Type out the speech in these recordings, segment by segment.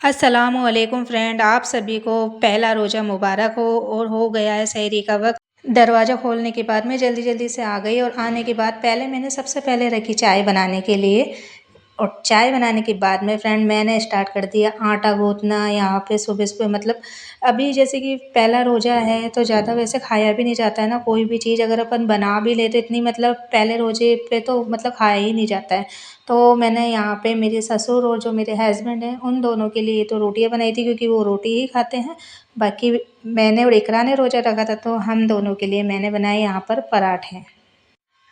अस्सलामुअलैकुम फ्रेंड, आप सभी को पहला रोज़ा मुबारक हो और हो गया है सहरी का वक्त। दरवाज़ा खोलने के बाद मैं जल्दी जल्दी से आ गई और आने के बाद पहले मैंने सबसे पहले रखी चाय बनाने के लिए। और चाय बनाने के बाद में फ्रेंड मैंने स्टार्ट कर दिया आटा गूँथना यहाँ पे सुबह सुबह। मतलब अभी जैसे कि पहला रोज़ा है तो ज़्यादा वैसे खाया भी नहीं जाता है ना, कोई भी चीज़ अगर अपन बना भी लेते इतनी, मतलब पहले रोज़े पे तो मतलब खाया ही नहीं जाता है। तो मैंने यहाँ पे मेरे ससुर और जो मेरे हस्बैंड हैं उन दोनों के लिए तो रोटियाँ बनाई थी, क्योंकि वो रोटी ही खाते हैं। बाकी मैंने और इकरा ने रोज़ा रखा था, तो हम दोनों के लिए मैंने बनाए यहाँ पर पराठे।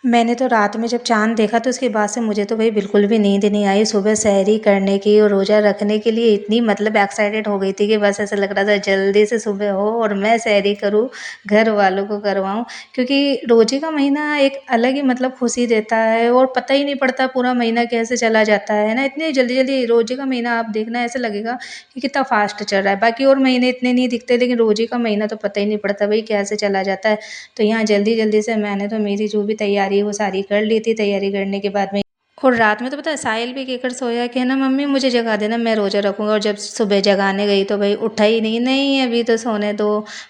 मैंने तो रात में जब चाँद देखा तो उसके बाद से मुझे तो भाई बिल्कुल भी नींद नहीं आई। सुबह सहरी करने की और रोज़ा रखने के लिए इतनी मतलब एक्साइटेड हो गई थी कि बस ऐसा लग रहा था जल्दी से सुबह हो और मैं सहरी करूँ, घर वालों को करवाऊँ। क्योंकि रोज़े का महीना एक अलग ही मतलब खुशी देता है और पता ही नहीं पड़ता पूरा महीना कैसे चला जाता है ना। इतनी जल्दी-जल्दी रोज़े का महीना आप देखना ऐसा लगेगा कि कितना फ़ास्ट चल रहा है। बाकी और महीने इतने नहीं दिखते, लेकिन रोज़े का महीना तो पता ही नहीं पड़ता भाई कैसे चला जाता है। तो यहाँ जल्दी-जल्दी से मैंने तो मेरी जो भी तैयारी है वो सारी कर ली थी। तैयारी करने के बाद में और रात में तो पता है साहिल भी कहकर सोया कि ना मम्मी मुझे जगा देना, मैं रोज़ा रखूँगा। और जब सुबह जगाने गई तो भाई उठा ही नहीं, नहीं अभी तो सोने दो।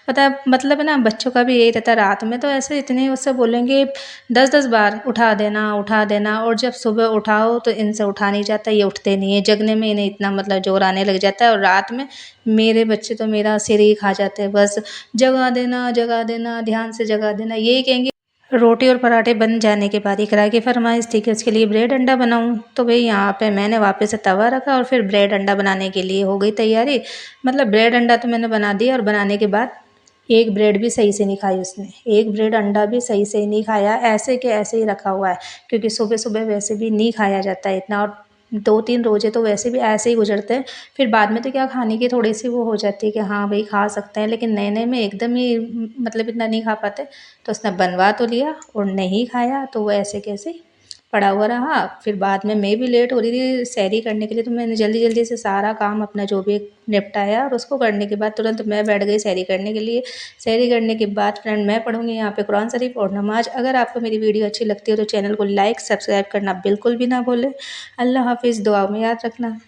पता है मतलब ना बच्चों का भी यही रहता है, रात में तो ऐसे इतने उससे बोलेंगे 10-10 बार उठा देना, और जब सुबह उठाओ तो इनसे उठा नहीं जाता, ये उठते नहीं है। जगने में इन्हें इतना मतलब ज़ोर आने लग जाता है और रात में मेरे बच्चे तो मेरा सिर ही खा जाते हैं। बस जगा देना, ध्यान से जगा देना, यही कहेंगे। रोटी और पराठे बन जाने के बाद इकरा की फरमाइश थी कि उसके लिए ब्रेड अंडा बनाऊं, तो भाई यहाँ पे मैंने वापस से तवा रखा और फिर ब्रेड अंडा बनाने के लिए हो गई तैयारी। मतलब ब्रेड अंडा तो मैंने बना दिया और बनाने के बाद एक ब्रेड भी सही से नहीं खाई उसने, एक ब्रेड अंडा भी सही से नहीं खाया, ऐसे के ऐसे ही रखा हुआ है। क्योंकि सुबह सुबह वैसे भी नहीं खाया जाता है इतना, और 2-3 रोजे तो वैसे भी ऐसे ही गुजरते हैं। फिर बाद में तो क्या खाने की थोड़ी सी वो हो जाती है कि हाँ भाई खा सकते हैं, लेकिन नए नए में एकदम ही मतलब इतना नहीं खा पाते। तो उसने बनवा तो लिया और नहीं खाया, तो वो ऐसे कैसे पड़ा हुआ रहा। फिर बाद में मैं भी लेट हो रही थी सहरी करने के लिए, तो मैंने जल्दी जल्दी से सारा काम अपना जो भी निपटाया और उसको करने के बाद तुरंत मैं बैठ गई सहरी करने के लिए। सहरी करने के बाद फ्रेंड मैं पढ़ूंगी यहाँ पे कुरान शरीफ और नमाज। अगर आपको मेरी वीडियो अच्छी लगती है तो चैनल को लाइक सब्सक्राइब करना बिल्कुल भी ना भूलें। अल्लाह हाफिज़, दुआ में याद रखना।